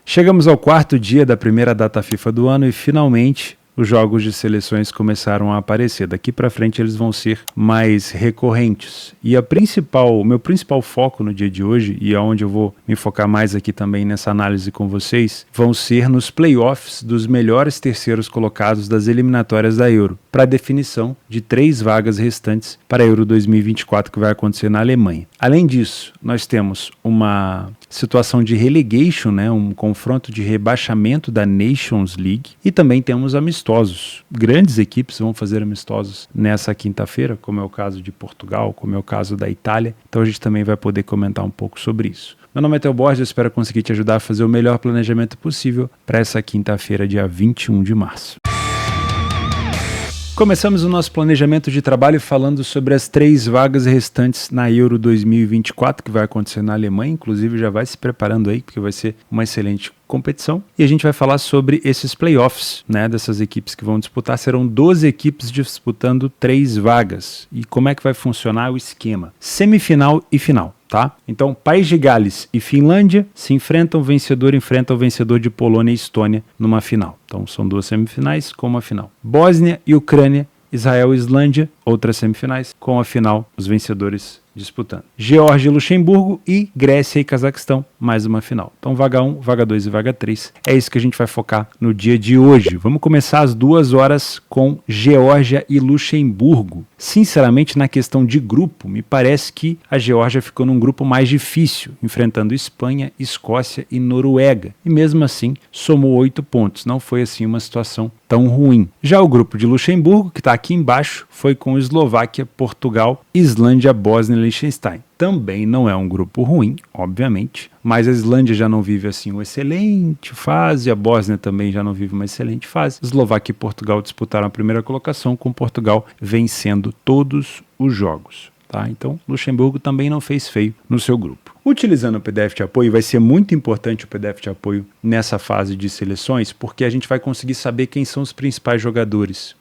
Chegamos ao quarto dia da primeira data FIFA do ano e finalmente os jogos de seleções começaram a aparecer. Daqui para frente eles vão ser mais recorrentes. E o meu principal foco no dia de hoje, e aonde eu vou me focar mais aqui também nessa análise com vocês, vão ser nos playoffs dos melhores terceiros colocados das eliminatórias da Euro, para a definição de 3 vagas restantes para a Euro 2024 que vai acontecer na Alemanha. Além disso, nós temos uma situação de relegation, um confronto de rebaixamento da Nations League, e também temos amistosos. Grandes equipes vão fazer amistosos nessa quinta-feira, como é o caso de Portugal, como é o caso da Itália, então a gente também vai poder comentar um pouco sobre isso. Meu nome é Theo Borges, eu espero conseguir te ajudar a fazer o melhor planejamento possível para essa quinta-feira, dia 21 de março. Começamos o nosso planejamento de trabalho falando sobre as 3 vagas restantes na Euro 2024, que vai acontecer na Alemanha. Inclusive já vai se preparando aí, porque vai ser uma excelente competição. E a gente vai falar sobre esses playoffs, dessas equipes que vão disputar. Serão 12 equipes disputando 3 vagas. E como é que vai funcionar o esquema? Semifinal e final. Tá? Então, País de Gales e Finlândia se enfrentam, o vencedor enfrenta o vencedor de Polônia e Estônia numa final. Então, são 2 semifinais com uma final. Bósnia e Ucrânia, Israel e Islândia, outras semifinais, com a final, os vencedores disputando. Geórgia e Luxemburgo e Grécia e Cazaquistão, mais uma final. Então, vaga 1, vaga 2 e vaga 3. É isso que a gente vai focar no dia de hoje. Vamos começar às 2 horas com Geórgia e Luxemburgo. Sinceramente, na questão de grupo, me parece que a Geórgia ficou num grupo mais difícil, enfrentando Espanha, Escócia e Noruega. E mesmo assim, somou 8 pontos. Não foi assim uma situação tão ruim. Já o grupo de Luxemburgo, que está aqui embaixo, foi com Eslováquia, Portugal, Islândia, Bósnia e Liechtenstein. Também não é um grupo ruim, obviamente, mas a Islândia já não vive assim uma excelente fase, a Bósnia também já não vive uma excelente fase. Eslováquia e Portugal disputaram a primeira colocação, com Portugal vencendo todos os jogos. Tá? Então, Luxemburgo também não fez feio no seu grupo. Utilizando o PDF de apoio, vai ser muito importante o PDF de apoio nessa fase de seleções, porque a gente vai conseguir saber quem são os principais jogadores,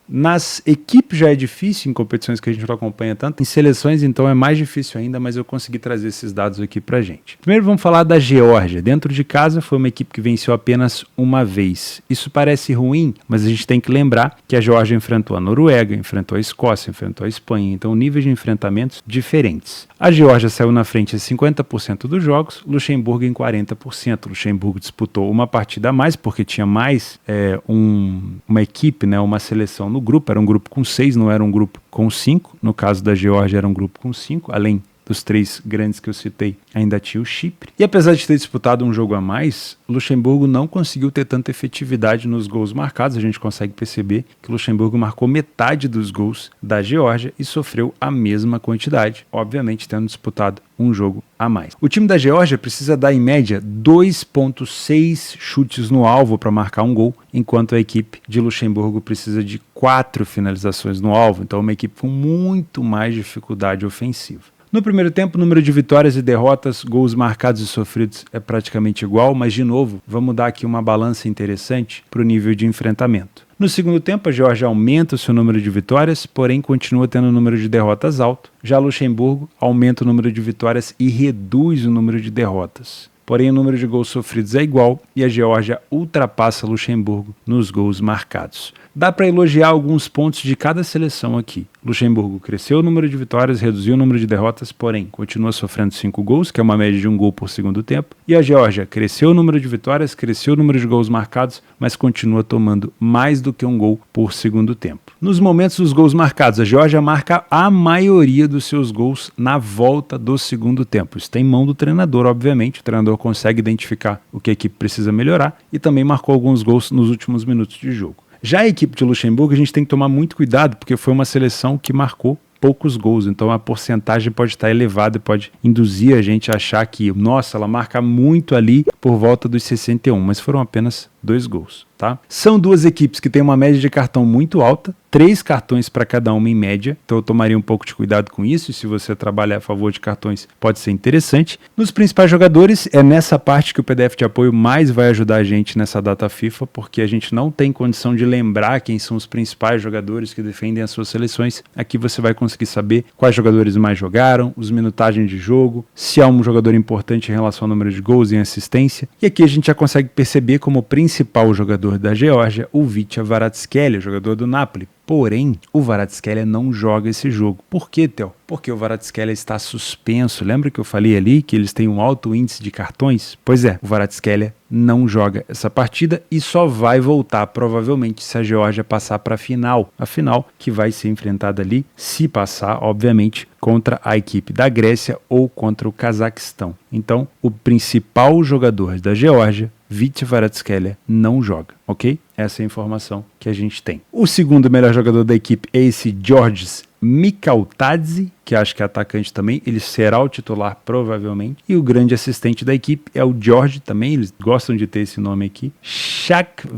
Nas equipes já é difícil, em competições que a gente não acompanha tanto. Em seleções, então, é mais difícil ainda, mas eu consegui trazer esses dados aqui pra gente. Primeiro vamos falar da Geórgia. Dentro de casa foi uma equipe que venceu apenas uma vez. Isso parece ruim, mas a gente tem que lembrar que a Geórgia enfrentou a Noruega, enfrentou a Escócia, enfrentou a Espanha. Então, níveis de enfrentamentos diferentes. A Geórgia saiu na frente em 50% dos jogos, Luxemburgo em 40%. Luxemburgo disputou uma partida a mais, porque tinha mais uma equipe, uma seleção no grupo, era um grupo com 6, não era um grupo com 5. No caso da Geórgia era um grupo com 5, além dos 3 grandes que eu citei, ainda tinha o Chipre. E apesar de ter disputado um jogo a mais, Luxemburgo não conseguiu ter tanta efetividade nos gols marcados. A gente consegue perceber que o Luxemburgo marcou metade dos gols da Geórgia e sofreu a mesma quantidade, obviamente tendo disputado um jogo a mais. O time da Geórgia precisa dar em média 2,6 chutes no alvo para marcar um gol, enquanto a equipe de Luxemburgo precisa de 4 finalizações no alvo, então é uma equipe com muito mais dificuldade ofensiva. No primeiro tempo, o número de vitórias e derrotas, gols marcados e sofridos é praticamente igual, mas de novo, vamos dar aqui uma balança interessante para o nível de enfrentamento. No segundo tempo, a Geórgia aumenta o seu número de vitórias, porém continua tendo o número de derrotas alto. Já Luxemburgo aumenta o número de vitórias e reduz o número de derrotas. Porém, o número de gols sofridos é igual e a Geórgia ultrapassa Luxemburgo nos gols marcados. Dá para elogiar alguns pontos de cada seleção aqui. Luxemburgo cresceu o número de vitórias, reduziu o número de derrotas, porém continua sofrendo 5 gols, que é uma média de 1 gol por segundo tempo. E a Geórgia cresceu o número de vitórias, cresceu o número de gols marcados, mas continua tomando mais do que 1 gol por segundo tempo. Nos momentos dos gols marcados, a Geórgia marca a maioria dos seus gols na volta do segundo tempo. Isso tem mão do treinador, obviamente. O treinador consegue identificar o que a equipe precisa melhorar e também marcou alguns gols nos últimos minutos de jogo. Já a equipe de Luxemburgo, a gente tem que tomar muito cuidado, porque foi uma seleção que marcou poucos gols, então a porcentagem pode estar elevada e pode induzir a gente a achar que, nossa, ela marca muito ali por volta dos 61, mas foram apenas 2 gols, tá? São duas equipes que têm uma média de cartão muito alta, 3 cartões para cada uma em média, então eu tomaria um pouco de cuidado com isso, e se você trabalhar a favor de cartões pode ser interessante. Nos principais jogadores, é nessa parte que o PDF de apoio mais vai ajudar a gente nessa data FIFA, porque a gente não tem condição de lembrar quem são os principais jogadores que defendem as suas seleções. Aqui você vai conseguir saber quais jogadores mais jogaram, os minutagens de jogo, se há um jogador importante em relação ao número de gols e assistência, e aqui a gente já consegue perceber como principal jogador da Geórgia o Vitya Kvaratskhelia, jogador do Napoli. Porém, o Kvaratskhelia não joga esse jogo. Por quê, Theo? Porque o Kvaratskhelia está suspenso. Lembra que eu falei ali que eles têm um alto índice de cartões? Pois é, o Kvaratskhelia não joga essa partida e só vai voltar provavelmente se a Geórgia passar para a final. A final que vai ser enfrentada ali, se passar, obviamente, contra a equipe da Grécia ou contra o Cazaquistão. Então, o principal jogador da Geórgia, Vitya Kvaratskhelia, não joga, ok? Essa é a informação que a gente tem. O segundo melhor jogador da equipe é esse Georges Mikautadze, que acho que é atacante também, ele será o titular provavelmente, e o grande assistente da equipe é o George também, eles gostam de ter esse nome aqui, Shakvedadze.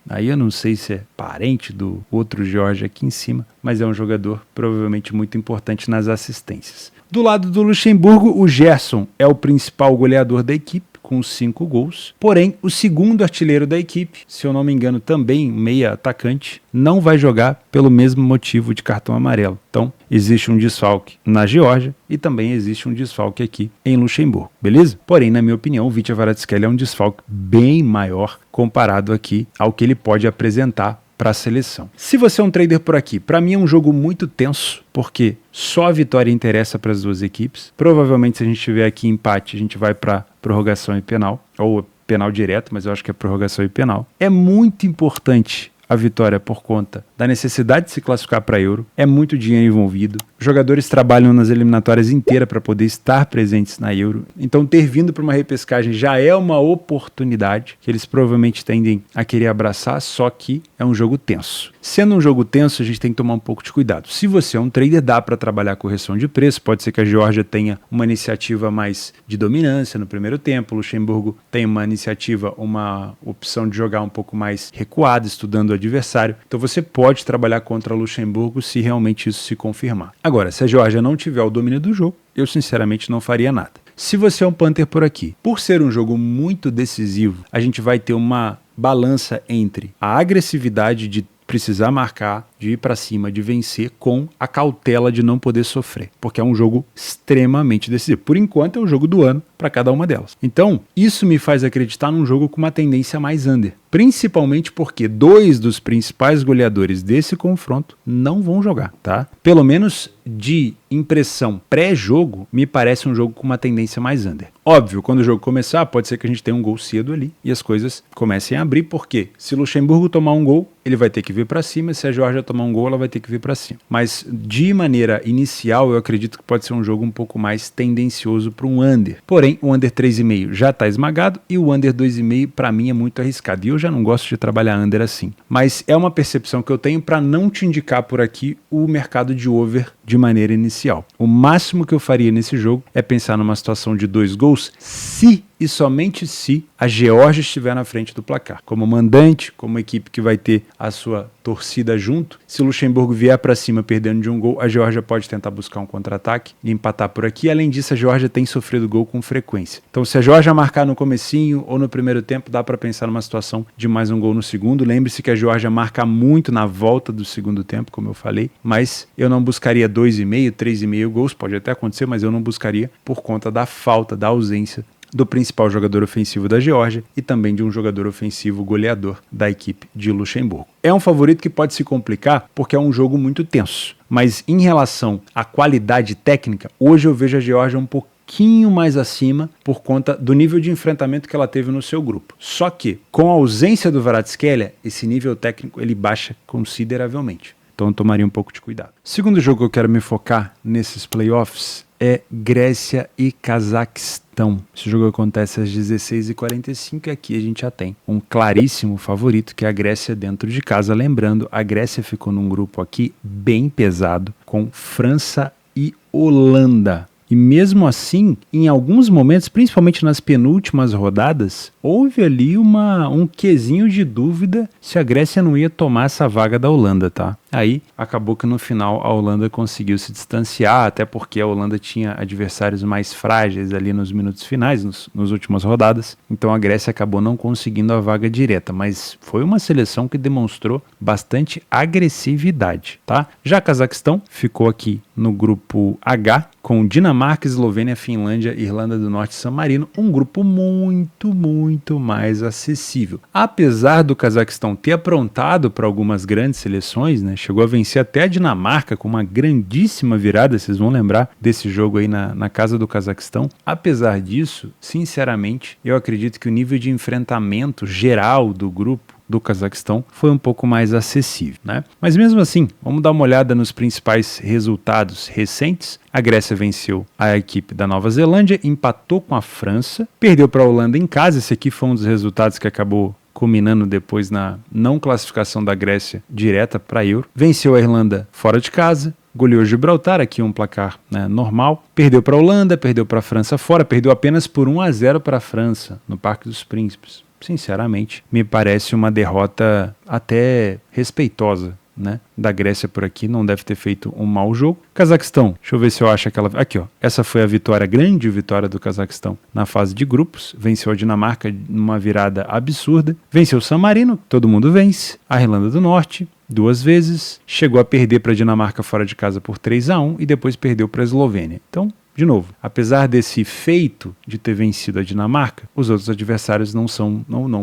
Aí eu não sei se é parente do outro George aqui em cima, mas é um jogador provavelmente muito importante nas assistências. Do lado do Luxemburgo, o Gerson é o principal goleador da equipe, com 5 gols. Porém, o segundo artilheiro da equipe, se eu não me engano também meia atacante, não vai jogar pelo mesmo motivo de cartão amarelo. Então, existe um desfalque na Geórgia e também existe um desfalque aqui em Luxemburgo, beleza? Porém, na minha opinião, o Vitya Kvaratskhelia é um desfalque bem maior comparado aqui ao que ele pode apresentar para a seleção. Se você é um trader por aqui, para mim é um jogo muito tenso, porque só a vitória interessa para as duas equipes. Provavelmente se a gente tiver aqui empate, a gente vai para prorrogação e penal, ou penal direto, mas eu acho que é prorrogação e penal. É muito importante a vitória por conta da necessidade de se classificar para Euro, é muito dinheiro envolvido, os jogadores trabalham nas eliminatórias inteiras para poder estar presentes na Euro, então ter vindo para uma repescagem já é uma oportunidade que eles provavelmente tendem a querer abraçar, só que é um jogo tenso. Sendo um jogo tenso, a gente tem que tomar um pouco de cuidado. Se você é um trader, dá para trabalhar correção de preço, pode ser que a Geórgia tenha uma iniciativa mais de dominância no primeiro tempo, o Luxemburgo tem uma iniciativa, uma opção de jogar um pouco mais recuado, estudando o adversário, então você pode trabalhar contra o Luxemburgo se realmente isso se confirmar. Agora, se a Geórgia não tiver o domínio do jogo, eu sinceramente não faria nada. Se você é um Panther por aqui, por ser um jogo muito decisivo, a gente vai ter uma balança entre a agressividade de precisar marcar, de ir para cima, de vencer, com a cautela de não poder sofrer, porque é um jogo extremamente decisivo. Por enquanto é o jogo do ano para cada uma delas. Então, isso me faz acreditar num jogo com uma tendência mais under, principalmente porque 2 dos principais goleadores desse confronto não vão jogar, tá? Pelo menos de impressão pré-jogo, me parece um jogo com uma tendência mais under. Óbvio, quando o jogo começar, pode ser que a gente tenha um gol cedo ali e as coisas comecem a abrir, porque se o Luxemburgo tomar um gol, ele vai ter que vir para cima, se a Geórgia tomar um gol, ela vai ter que vir para cima. Mas de maneira inicial, eu acredito que pode ser um jogo um pouco mais tendencioso para um under. Porém, o under 3,5 já está esmagado e o under 2,5 para mim é muito arriscado. E eu já não gosto de trabalhar under assim. Mas é uma percepção que eu tenho para não te indicar por aqui o mercado de over de maneira inicial. O máximo que eu faria nesse jogo é pensar numa situação de 2 gols, se e somente se a Geórgia estiver na frente do placar. Como mandante, como equipe que vai ter a sua torcida junto, se o Luxemburgo vier para cima perdendo de um gol, a Geórgia pode tentar buscar um contra-ataque e empatar por aqui. Além disso, a Geórgia tem sofrido gol com frequência. Então, se a Geórgia marcar no comecinho ou no primeiro tempo, dá para pensar numa situação de mais um gol no segundo. Lembre-se que a Geórgia marca muito na volta do segundo tempo, como eu falei, mas eu não buscaria 2,5, 3,5 gols, pode até acontecer, mas eu não buscaria por conta da falta, da ausência do principal jogador ofensivo da Geórgia e também de um jogador ofensivo goleador da equipe de Luxemburgo. É um favorito que pode se complicar porque é um jogo muito tenso, mas em relação à qualidade técnica, hoje eu vejo a Geórgia um pouquinho mais acima por conta do nível de enfrentamento que ela teve no seu grupo. Só que, com a ausência do Kvaratskhelia, esse nível técnico ele baixa consideravelmente. Então eu tomaria um pouco de cuidado. Segundo jogo que eu quero me focar nesses playoffs é Grécia e Cazaquistão. Esse jogo acontece às 16h45 e aqui a gente já tem um claríssimo favorito, que é a Grécia dentro de casa. Lembrando, a Grécia ficou num grupo aqui bem pesado, com França e Holanda. E mesmo assim, em alguns momentos, principalmente nas penúltimas rodadas, houve ali um quesinho de dúvida se a Grécia não ia tomar essa vaga da Holanda, tá? Aí acabou que no final a Holanda conseguiu se distanciar, até porque a Holanda tinha adversários mais frágeis ali nos minutos finais, nos últimas rodadas. Então a Grécia acabou não conseguindo a vaga direta, mas foi uma seleção que demonstrou bastante agressividade, tá? Já Cazaquistão ficou aqui no grupo H, com Dinamarca, Eslovênia, Finlândia, Irlanda do Norte e San Marino, um grupo muito mais acessível. Apesar do Cazaquistão ter aprontado para algumas grandes seleções, né, chegou a vencer até a Dinamarca com uma grandíssima virada, vocês vão lembrar desse jogo aí na casa do Cazaquistão. Apesar disso, sinceramente, eu acredito que o nível de enfrentamento geral do grupo do Cazaquistão foi um pouco mais acessível, né? Mas mesmo assim, vamos dar uma olhada nos principais resultados recentes. A Grécia venceu a equipe da Nova Zelândia, empatou com a França, perdeu para a Holanda em casa. Esse aqui foi um dos resultados que acabou culminando depois na não classificação da Grécia direta para a Euro. Venceu a Irlanda fora de casa, goleou Gibraltar, aqui um placar, né, normal. Perdeu para a Holanda, perdeu para a França fora, perdeu apenas por 1-0 para a França, no Parque dos Príncipes. Sinceramente, me parece uma derrota até respeitosa, né, da Grécia por aqui. Não deve ter feito um mau jogo. Cazaquistão, deixa eu ver se eu acho aquela... Aqui, ó. Essa foi a vitória, grande vitória do Cazaquistão na fase de grupos. Venceu a Dinamarca numa virada absurda. Venceu o San Marino, todo mundo vence. A Irlanda do Norte, 2 vezes. Chegou a perder para a Dinamarca fora de casa por 3-1 e depois perdeu para a Eslovênia. Então, de novo, apesar desse feito de ter vencido a Dinamarca, os outros adversários não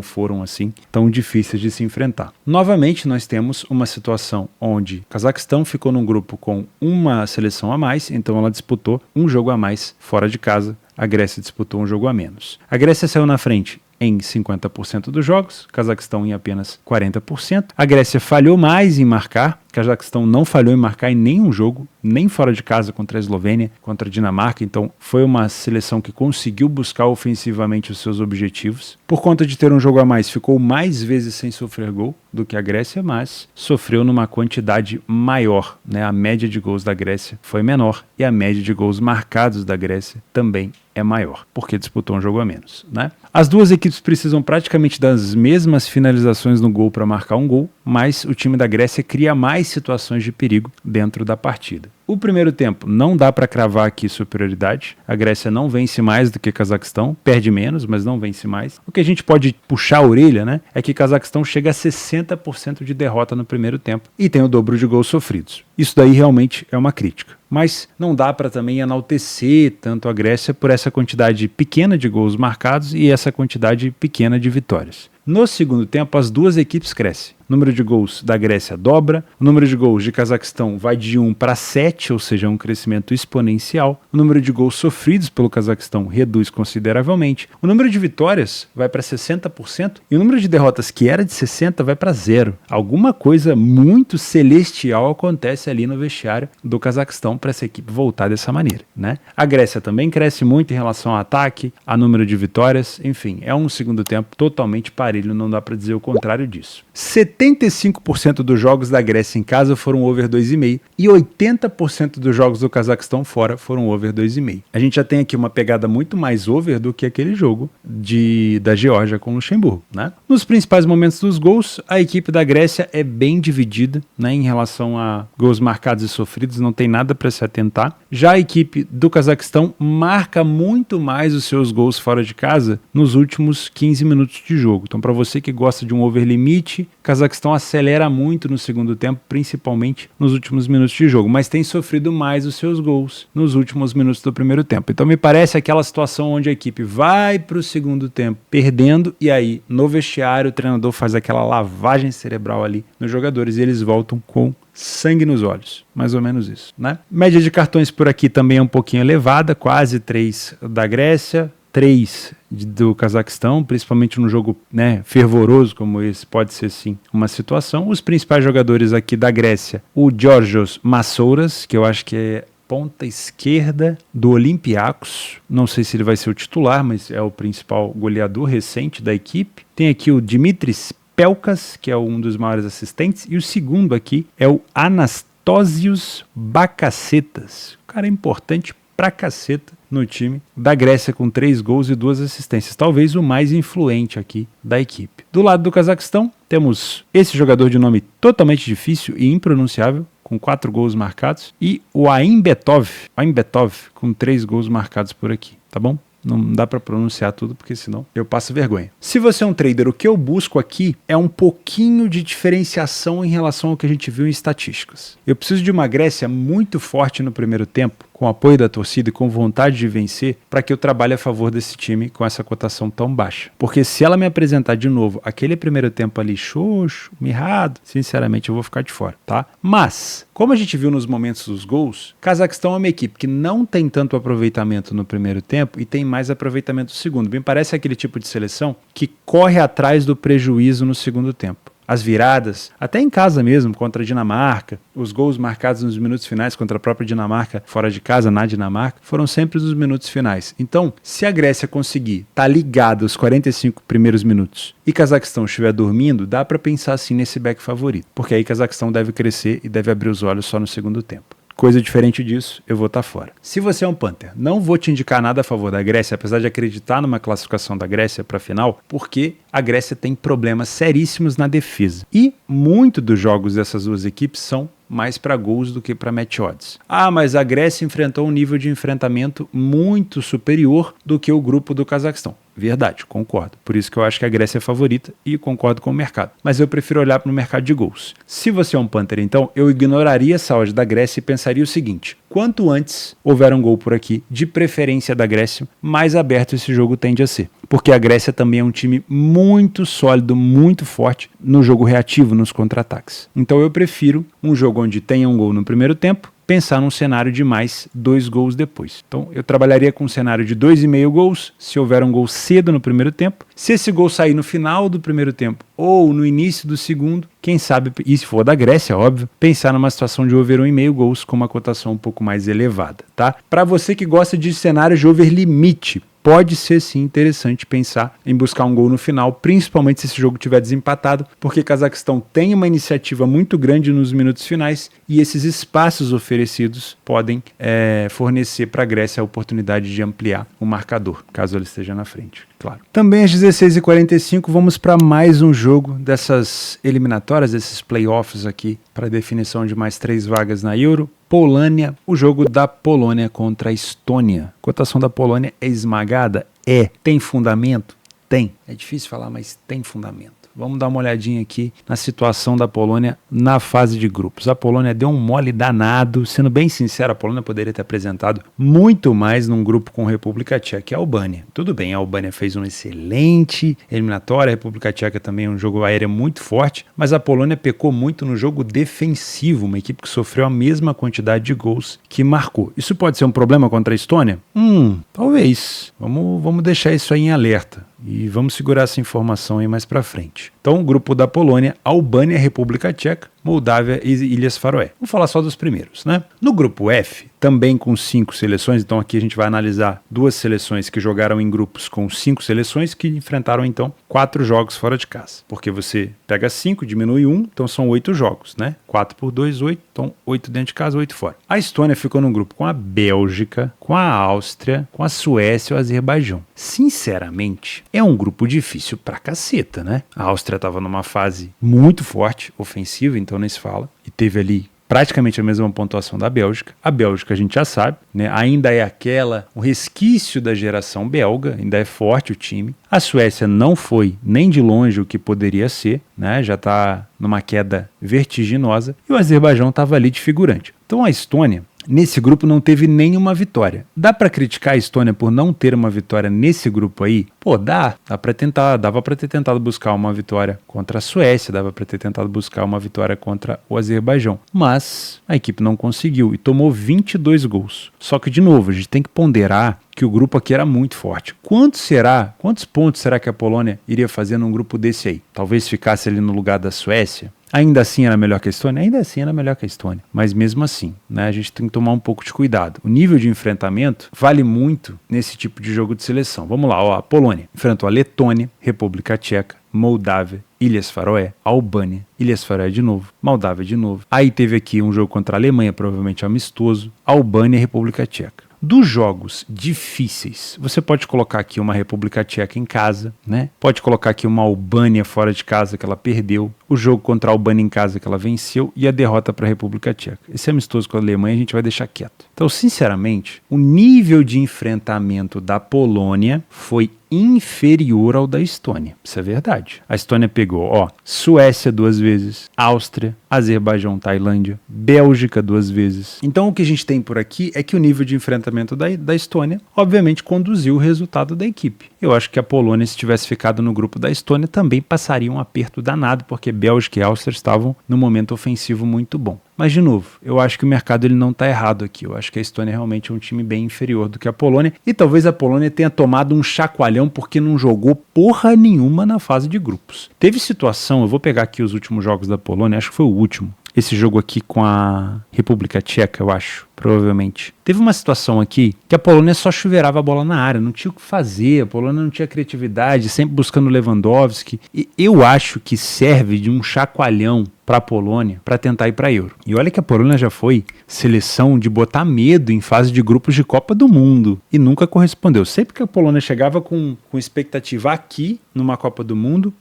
foram assim tão difíceis de se enfrentar. Novamente, nós temos uma situação onde o Cazaquistão ficou num grupo com uma seleção a mais, então ela disputou um jogo a mais fora de casa. A Grécia disputou um jogo a menos. A Grécia saiu na frente em 50% dos jogos, Cazaquistão em apenas 40%. A Grécia falhou mais em marcar, Cazaquistão não falhou em marcar em nenhum jogo, nem fora de casa contra a Eslovênia, contra a Dinamarca. Então foi uma seleção que conseguiu buscar ofensivamente os seus objetivos. Por conta de ter um jogo a mais, ficou mais vezes sem sofrer gol do que a Grécia, mas sofreu numa quantidade maior, né? A média de gols da Grécia foi menor e a média de gols marcados da Grécia também é maior, porque disputou um jogo a menos, né? As duas equipes precisam praticamente das mesmas finalizações no gol para marcar um gol, mas o time da Grécia cria mais situações de perigo dentro da partida. O primeiro tempo não dá para cravar aqui superioridade. A Grécia não vence mais do que Cazaquistão, perde menos, mas não vence mais. O que a gente pode puxar a orelha, né, é que Cazaquistão chega a 60% de derrota no primeiro tempo e tem o dobro de gols sofridos. Isso daí realmente é uma crítica. Mas não dá para também enaltecer tanto a Grécia por essa quantidade pequena de gols marcados e essa quantidade pequena de vitórias. No segundo tempo, as duas equipes crescem. O número de gols da Grécia dobra, o número de gols de Cazaquistão vai de 1 para 7, ou seja, um crescimento exponencial. O número de gols sofridos pelo Cazaquistão reduz consideravelmente. O número de vitórias vai para 60% e o número de derrotas, que era de 60%, vai para 0. Alguma coisa muito celestial acontece ali no vestiário do Cazaquistão para essa equipe voltar dessa maneira, né? A Grécia também cresce muito em relação ao ataque, a número de vitórias, enfim, é um segundo tempo totalmente parelho, não dá para dizer o contrário disso. 75% dos jogos da Grécia em casa foram over 2,5 e 80% dos jogos do Cazaquistão fora foram over 2,5. A gente já tem aqui uma pegada muito mais over do que aquele jogo da Geórgia com o Luxemburgo, né? Nos principais momentos dos gols, a equipe da Grécia é bem dividida, né, em relação a gols marcados e sofridos, não tem nada para se atentar. Já a equipe do Cazaquistão marca muito mais os seus gols fora de casa nos últimos 15 minutos de jogo. Então, para você que gosta de um over limite, Cazaquistão acelera muito no segundo tempo, principalmente nos últimos minutos de jogo, mas tem sofrido mais os seus gols nos últimos minutos do primeiro tempo. Então me parece aquela situação onde a equipe vai para o segundo tempo perdendo e aí no vestiário o treinador faz aquela lavagem cerebral ali nos jogadores e eles voltam com sangue nos olhos, mais ou menos isso, né? Média de cartões por aqui também é um pouquinho elevada, quase 3 da Grécia, 3 do Cazaquistão, principalmente num jogo, né, fervoroso como esse, pode ser sim uma situação. Os principais jogadores aqui da Grécia, o Georgios Massouras, que eu acho que é ponta esquerda do Olympiacos, não sei se ele vai ser o titular, mas é o principal goleador recente da equipe. Tem aqui o Dimitris Pelkas, que é um dos maiores assistentes, e o segundo aqui é o Anastósios Bacacetas. O cara é importante pra caceta no time da Grécia com 3 gols e 2 assistências. Talvez o mais influente aqui da equipe. Do lado do Cazaquistão, temos esse jogador de nome totalmente difícil e impronunciável, com 4 gols marcados, e o Aimbetov com 3 gols marcados por aqui, tá bom? Não dá para pronunciar tudo, porque senão eu passo vergonha. Se você é um trader, o que eu busco aqui é um pouquinho de diferenciação em relação ao que a gente viu em estatísticas. Eu preciso de uma Grécia muito forte no primeiro tempo, com apoio da torcida e com vontade de vencer, para que eu trabalhe a favor desse time com essa cotação tão baixa. Porque se ela me apresentar de novo aquele primeiro tempo ali xoxo, mirrado, sinceramente eu vou ficar de fora, tá? Mas, como a gente viu nos momentos dos gols, Cazaquistão é uma equipe que não tem tanto aproveitamento no primeiro tempo e tem mais aproveitamento no segundo. Me parece aquele tipo de seleção que corre atrás do prejuízo no segundo tempo. As viradas, até em casa mesmo, contra a Dinamarca, os gols marcados nos minutos finais contra a própria Dinamarca, fora de casa, na Dinamarca, foram sempre nos minutos finais. Então, se a Grécia conseguir estar ligada os 45 primeiros minutos e Cazaquistão estiver dormindo, dá para pensar assim nesse back favorito, porque aí Cazaquistão deve crescer e deve abrir os olhos só no segundo tempo. Coisa diferente disso, eu vou estar fora. Se você é um Panther, não vou te indicar nada a favor da Grécia, apesar de acreditar numa classificação da Grécia para a final, porque a Grécia tem problemas seríssimos na defesa. E muito dos jogos dessas duas equipes são mais para gols do que para match odds. Ah, mas a Grécia enfrentou um nível de enfrentamento muito superior do que o grupo do Cazaquistão. Verdade, concordo. Por isso que eu acho que a Grécia é favorita e concordo com o mercado. Mas eu prefiro olhar para o mercado de gols. Se você é um Panther, então, eu ignoraria essa odd da Grécia e pensaria o seguinte: quanto antes houver um gol por aqui, de preferência da Grécia, mais aberto esse jogo tende a ser. Porque a Grécia também é um time muito sólido, muito forte no jogo reativo, nos contra-ataques. Então eu prefiro um jogo onde tenha um gol no primeiro tempo, pensar num cenário de mais 2 gols depois. Então eu trabalharia com um cenário de 2,5 gols, se houver um gol cedo no primeiro tempo. Se esse gol sair no final do primeiro tempo ou no início do segundo, quem sabe, e se for da Grécia, óbvio, pensar numa situação de over 1,5 gols com uma cotação um pouco mais elevada, tá? Para você que gosta de cenários de over limite, pode ser sim interessante pensar em buscar um gol no final, principalmente se esse jogo estiver desempatado, porque Cazaquistão tem uma iniciativa muito grande nos minutos finais e esses espaços oferecidos podem fornecer para a Grécia a oportunidade de ampliar o marcador, caso ele esteja na frente, claro. Também às 16h45 vamos para mais um jogo dessas eliminatórias, desses playoffs aqui, para definição de mais 3 vagas na Euro. Polônia, o jogo da Polônia contra a Estônia. A cotação da Polônia é esmagada? É. Tem fundamento? Tem. É difícil falar, mas tem fundamento. Vamos dar uma olhadinha aqui na situação da Polônia na fase de grupos. A Polônia deu um mole danado. Sendo bem sincero, a Polônia poderia ter apresentado muito mais num grupo com República Tcheca e Albânia. Tudo bem, a Albânia fez um excelente eliminatória, a República Tcheca também é um jogo aéreo muito forte, mas a Polônia pecou muito no jogo defensivo, uma equipe que sofreu a mesma quantidade de gols que marcou. Isso pode ser um problema contra a Estônia? Talvez. Vamos deixar isso aí em alerta. E vamos segurar essa informação aí mais pra frente. Então, o grupo da Polônia, Albânia, República Tcheca, Moldávia e Ilhas Faroé. Vou falar só dos primeiros, né? No grupo F, também com 5 seleções, então aqui a gente vai analisar 2 seleções que jogaram em grupos com 5 seleções que enfrentaram então 4 jogos fora de casa. Porque você pega 5, diminui 1, então são 8 jogos, né? 4 por 2, 8, então 8 dentro de casa, 8 fora. A Estônia ficou num grupo com a Bélgica, com a Áustria, com a Suécia e o Azerbaijão. Sinceramente, é um grupo difícil pra caceta, né? A Áustria estava numa fase muito forte, ofensiva, então nem se fala, e teve ali praticamente a mesma pontuação da Bélgica. A Bélgica a gente já sabe, né? Ainda é um resquício da geração belga, ainda é forte o time. A Suécia não foi nem de longe o que poderia ser, né? Já está numa queda vertiginosa, e o Azerbaijão estava ali de figurante. Então a Estônia, nesse grupo, não teve nenhuma vitória. Dá pra criticar a Estônia por não ter uma vitória nesse grupo aí? Pô, dava pra ter tentado buscar uma vitória contra a Suécia, dava pra ter tentado buscar uma vitória contra o Azerbaijão. Mas a equipe não conseguiu e tomou 22 gols. Só que, de novo, a gente tem que ponderar que o grupo aqui era muito forte. Quantos pontos será que a Polônia iria fazer num grupo desse aí? Talvez ficasse ali no lugar da Suécia? Ainda assim era melhor que a Estônia? Ainda assim era melhor que a Estônia. Mas mesmo assim, né, a gente tem que tomar um pouco de cuidado. O nível de enfrentamento vale muito nesse tipo de jogo de seleção. Vamos lá, a Polônia enfrentou a Letônia, República Tcheca, Moldávia, Ilhas Faroé, Albânia, Ilhas Faroé de novo, Moldávia de novo. Aí teve aqui um jogo contra a Alemanha, provavelmente amistoso, Albânia e República Tcheca. Dos jogos difíceis, você pode colocar aqui uma República Tcheca em casa, né? Pode colocar aqui uma Albânia fora de casa que ela perdeu, o jogo contra a Albânia em casa que ela venceu e a derrota para a República Tcheca. Esse amistoso com a Alemanha a gente vai deixar quieto. Então, sinceramente, o nível de enfrentamento da Polônia foi inferior ao da Estônia. Isso é verdade. A Estônia pegou, Suécia 2 vezes, Áustria, Azerbaijão, Tailândia, Bélgica 2 vezes. Então o que a gente tem por aqui é que o nível de enfrentamento da Estônia, obviamente, conduziu o resultado da equipe. Eu acho que a Polônia, se tivesse ficado no grupo da Estônia, também passaria um aperto danado, porque Bélgica e Áustria estavam num momento ofensivo muito bom. Mas, de novo, eu acho que o mercado ele não está errado aqui. Eu acho que a Estônia realmente é um time bem inferior do que a Polônia. E talvez a Polônia tenha tomado um chacoalhão porque não jogou porra nenhuma na fase de grupos. Teve situação, eu vou pegar aqui os últimos jogos da Polônia, acho que foi o último. Esse jogo aqui com a República Tcheca, eu acho, provavelmente. Teve uma situação aqui que a Polônia só chuveirava a bola na área, não tinha o que fazer, a Polônia não tinha criatividade, sempre buscando Lewandowski. E eu acho que serve de um chacoalhão para a Polônia para tentar ir para a Euro. E olha que a Polônia já foi seleção de botar medo em fase de grupos de Copa do Mundo e nunca correspondeu. Sempre que a Polônia chegava com expectativa aqui numa Copa do Mundo,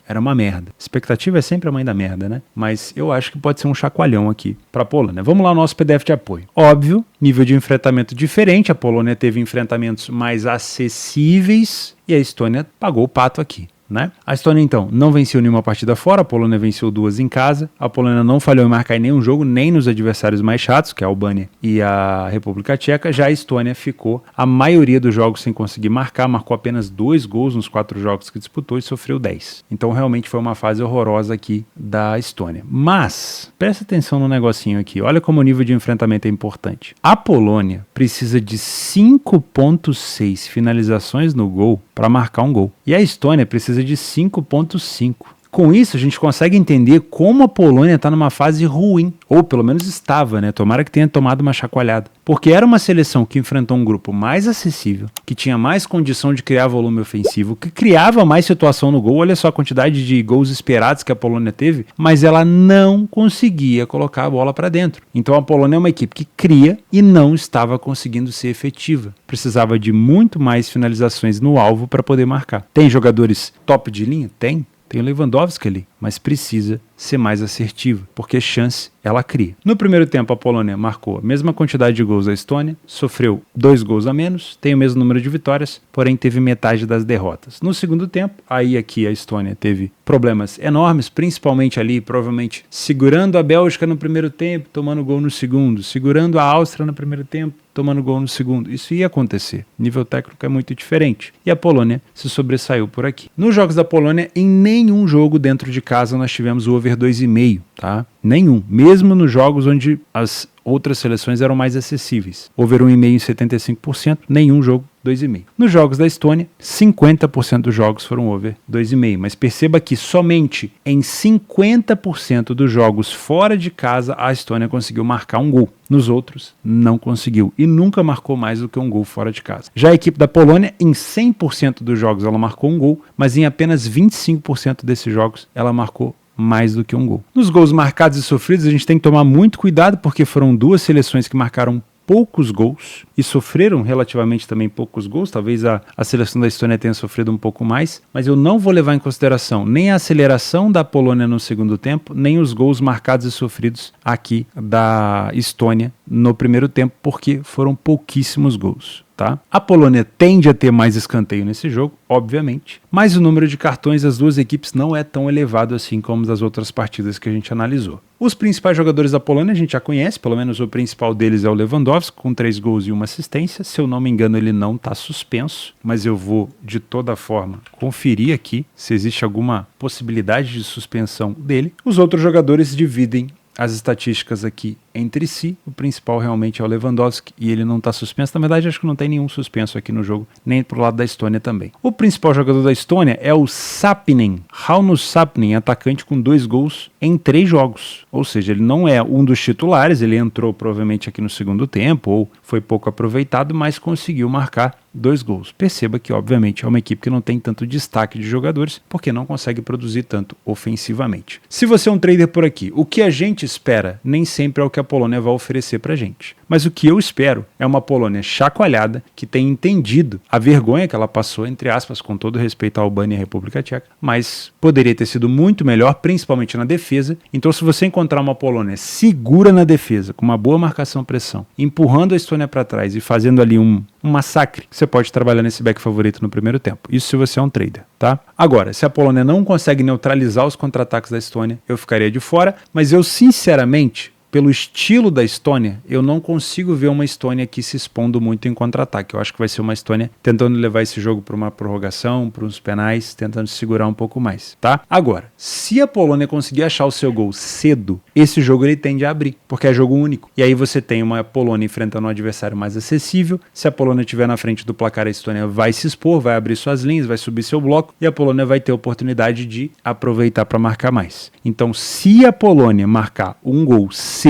era uma merda. Expectativa é sempre a mãe da merda, né? Mas eu acho que pode ser um chacoalhão aqui para a Polônia. Vamos lá ao nosso PDF de apoio. Óbvio, nível de enfrentamento diferente. A Polônia teve enfrentamentos mais acessíveis e a Estônia pagou o pato aqui, né? A Estônia, então, não venceu nenhuma partida fora, a Polônia venceu 2 em casa, a Polônia não falhou em marcar em nenhum jogo, nem nos adversários mais chatos, que é a Albânia e a República Tcheca. Já a Estônia ficou a maioria dos jogos sem conseguir marcar, marcou apenas 2 gols nos 4 jogos que disputou e sofreu 10. Então realmente foi uma fase horrorosa aqui da Estônia. Mas, presta atenção no negocinho aqui, olha como o nível de enfrentamento é importante. A Polônia precisa de 5.6 finalizações no gol para marcar um gol. E a Estônia precisa de 5.5. Com isso, a gente consegue entender como a Polônia está numa fase ruim, ou pelo menos estava, né? Tomara que tenha tomado uma chacoalhada. Porque era uma seleção que enfrentou um grupo mais acessível, que tinha mais condição de criar volume ofensivo, que criava mais situação no gol. Olha só a quantidade de gols esperados que a Polônia teve, mas ela não conseguia colocar a bola para dentro. Então a Polônia é uma equipe que cria e não estava conseguindo ser efetiva. Precisava de muito mais finalizações no alvo para poder marcar. Tem jogadores top de linha? Tem o Lewandowski ali, mas precisa ser mais assertivo, porque chance ela cria. No primeiro tempo, a Polônia marcou a mesma quantidade de gols da Estônia, sofreu 2 gols a menos, tem o mesmo número de vitórias, porém teve metade das derrotas. No segundo tempo, aí aqui a Estônia teve problemas enormes, principalmente ali, provavelmente, segurando a Bélgica no primeiro tempo, tomando gol no segundo, segurando a Áustria no primeiro tempo, tomando gol no segundo. Isso ia acontecer. O nível técnico é muito diferente. E a Polônia se sobressaiu por aqui. Nos jogos da Polônia, em nenhum jogo dentro de casa nós tivemos o over 2,5, tá? Nenhum. Mesmo nos jogos onde as outras seleções eram mais acessíveis. Over 1,5 em 75%, nenhum jogo 2,5. Nos jogos da Estônia, 50% dos jogos foram over 2,5. Mas perceba que somente em 50% dos jogos fora de casa a Estônia conseguiu marcar um gol. Nos outros, não conseguiu. E nunca marcou mais do que um gol fora de casa. Já a equipe da Polônia, em 100% dos jogos ela marcou um gol, mas em apenas 25% desses jogos ela marcou mais do que um gol. Nos gols marcados e sofridos, a gente tem que tomar muito cuidado, porque foram 2 seleções que marcaram poucos gols e sofreram relativamente também poucos gols. Talvez a seleção da Estônia tenha sofrido um pouco mais, mas eu não vou levar em consideração nem a aceleração da Polônia no segundo tempo, nem os gols marcados e sofridos aqui da Estônia no primeiro tempo, porque foram pouquíssimos gols. Tá? A Polônia tende a ter mais escanteio nesse jogo, obviamente, mas o número de cartões das duas equipes não é tão elevado assim como das outras partidas que a gente analisou. Os principais jogadores da Polônia a gente já conhece, pelo menos o principal deles é o Lewandowski, com 3 gols e 1 assistência. Se eu não me engano, ele não está suspenso, mas eu vou, de toda forma, conferir aqui se existe alguma possibilidade de suspensão dele. Os outros jogadores dividem as estatísticas aqui entre si. O principal realmente é o Lewandowski e ele não está suspenso. Na verdade, acho que não tem nenhum suspenso aqui no jogo, nem pro lado da Estônia também. O principal jogador da Estônia é o Sapinen, Rauno Sapinen, atacante com 2 gols em 3 jogos. Ou seja, ele não é um dos titulares, ele entrou provavelmente aqui no segundo tempo ou foi pouco aproveitado, mas conseguiu marcar 2 gols. Perceba que, obviamente, é uma equipe que não tem tanto destaque de jogadores, porque não consegue produzir tanto ofensivamente. Se você é um trader por aqui, o que a gente espera nem sempre é o que a Polônia vai oferecer pra gente. Mas o que eu espero é uma Polônia chacoalhada, que tenha entendido a vergonha que ela passou, entre aspas, com todo respeito à Albânia e à República Tcheca, mas poderia ter sido muito melhor, principalmente na defesa. Então, se você encontrar uma Polônia segura na defesa, com uma boa marcação-pressão, empurrando a Estônia para trás e fazendo ali um massacre, você pode trabalhar nesse back favorito no primeiro tempo. Isso se você é um trader, tá? Agora, se a Polônia não consegue neutralizar os contra-ataques da Estônia, eu ficaria de fora, mas eu sinceramente, pelo estilo da Estônia, eu não consigo ver uma Estônia aqui se expondo muito em contra-ataque. Eu acho que vai ser uma Estônia tentando levar esse jogo para uma prorrogação, para uns penais, tentando segurar um pouco mais, tá? Agora, se a Polônia conseguir achar o seu gol cedo, esse jogo ele tende a abrir, porque é jogo único. E aí você tem uma Polônia enfrentando um adversário mais acessível. Se a Polônia estiver na frente do placar, a Estônia vai se expor, vai abrir suas linhas, vai subir seu bloco e a Polônia vai ter a oportunidade de aproveitar para marcar mais. Então, se a Polônia marcar um gol cedo,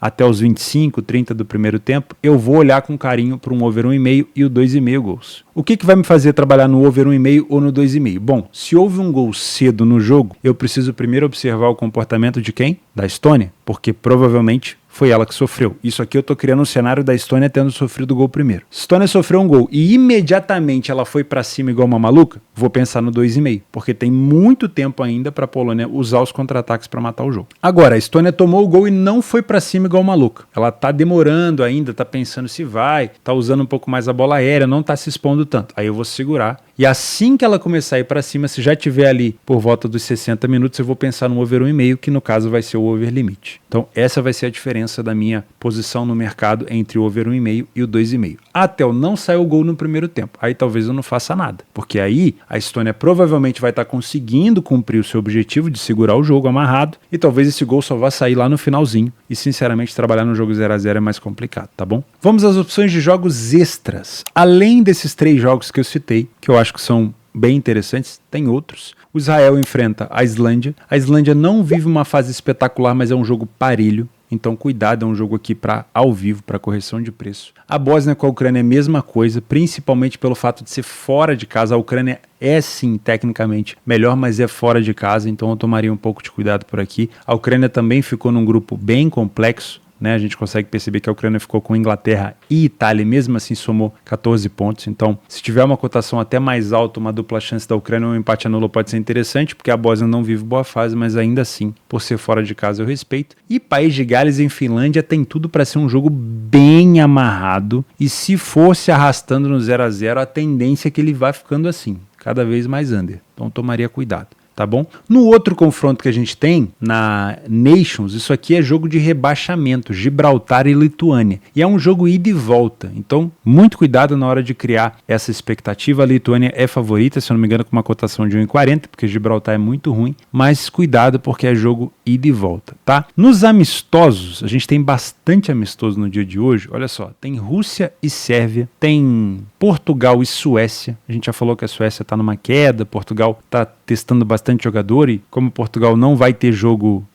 até os 25, 30 do primeiro tempo, eu vou olhar com carinho para um over 1,5 e o 2,5 gols. O que vai me fazer trabalhar no over 1,5 ou no 2,5? Bom, se houve um gol cedo no jogo, eu preciso primeiro observar o comportamento de quem? Da Estônia, porque provavelmente foi ela que sofreu. Isso aqui eu tô criando um cenário da Estônia tendo sofrido o gol primeiro. Se a Estônia sofreu um gol e imediatamente ela foi pra cima igual uma maluca, vou pensar no 2,5, porque tem muito tempo ainda pra Polônia usar os contra-ataques pra matar o jogo. Agora, a Estônia tomou o gol e não foi pra cima igual maluca. Ela tá demorando ainda, tá pensando se vai, tá usando um pouco mais a bola aérea, não tá se expondo tanto. Aí eu vou segurar. E assim que ela começar a ir pra cima, se já tiver ali por volta dos 60 minutos, eu vou pensar no over 1,5, que no caso vai ser o over limite. Então essa vai ser a diferença da minha posição no mercado entre o over 1,5 e o 2,5. Até eu não sair o gol no primeiro tempo. Aí talvez eu não faça nada. Porque aí a Estônia provavelmente vai estar conseguindo cumprir o seu objetivo de segurar o jogo amarrado e talvez esse gol só vá sair lá no finalzinho. E sinceramente trabalhar no jogo 0-0 é mais complicado, tá bom? Vamos às opções de jogos extras. Além desses 3 jogos que eu citei, que eu acho que são bem interessantes, tem outros. O Israel enfrenta a Islândia. A Islândia não vive uma fase espetacular, mas é um jogo parelho. Então cuidado, é um jogo aqui para ao vivo, para correção de preço. A Bósnia com a Ucrânia é a mesma coisa, principalmente pelo fato de ser fora de casa. A Ucrânia é sim, tecnicamente, melhor, mas é fora de casa, então eu tomaria um pouco de cuidado por aqui. A Ucrânia também ficou num grupo bem complexo, né? A gente consegue perceber que a Ucrânia ficou com Inglaterra e Itália, mesmo assim somou 14 pontos. Então, se tiver uma cotação até mais alta, uma dupla chance da Ucrânia, um empate anulo pode ser interessante, porque a Bósnia não vive boa fase, mas ainda assim, por ser fora de casa, eu respeito. E País de Gales em Finlândia tem tudo para ser um jogo bem amarrado, e se fosse arrastando no 0-0, a tendência é que ele vá ficando assim, cada vez mais under. Então, tomaria cuidado. Tá bom? No outro confronto que a gente tem, na Nations, isso aqui é jogo de rebaixamento, Gibraltar e Lituânia. E é um jogo ida e volta. Então, muito cuidado na hora de criar essa expectativa. A Lituânia é favorita, se eu não me engano, com uma cotação de 1,40, porque Gibraltar é muito ruim. Mas cuidado, porque é jogo ida e volta, tá? Nos amistosos, a gente tem bastante amistoso no dia de hoje. Olha só, tem Rússia e Sérvia, tem Portugal e Suécia. A gente já falou que a Suécia tá numa queda, Portugal tá testando bastante jogador, e como Portugal não vai ter jogo,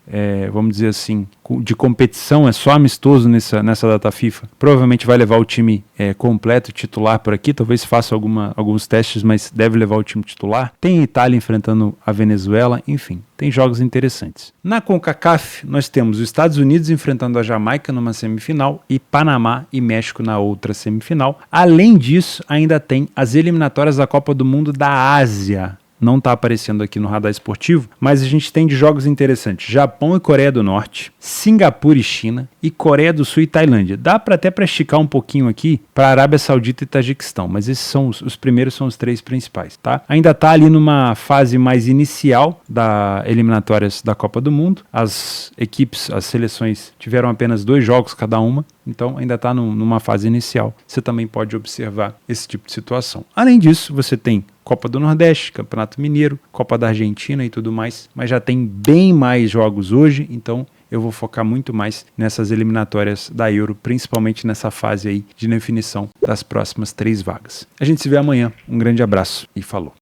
vamos dizer assim, de competição, é só amistoso nessa data FIFA, provavelmente vai levar o time completo, titular por aqui, talvez faça alguns testes, mas deve levar o time titular. Tem a Itália enfrentando a Venezuela, enfim, tem jogos interessantes. Na CONCACAF, nós temos os Estados Unidos enfrentando a Jamaica numa semifinal e Panamá e México na outra semifinal. Além disso, ainda tem as eliminatórias da Copa do Mundo da Ásia. Não está aparecendo aqui no radar esportivo, mas a gente tem de jogos interessantes: Japão e Coreia do Norte, Singapura e China, e Coreia do Sul e Tailândia. Dá para até para esticar um pouquinho aqui para Arábia Saudita e Tajiquistão, mas esses são os primeiros, são os 3 principais, tá? Ainda está ali numa fase mais inicial da eliminatórias da Copa do Mundo. As equipes, as seleções tiveram apenas 2 jogos cada uma, então ainda está numa fase inicial. Você também pode observar esse tipo de situação. Além disso, você tem Copa do Nordeste, Campeonato Mineiro, Copa da Argentina e tudo mais, mas já tem bem mais jogos hoje, então eu vou focar muito mais nessas eliminatórias da Euro, principalmente nessa fase aí de definição das próximas 3 vagas. A gente se vê amanhã, um grande abraço e falou!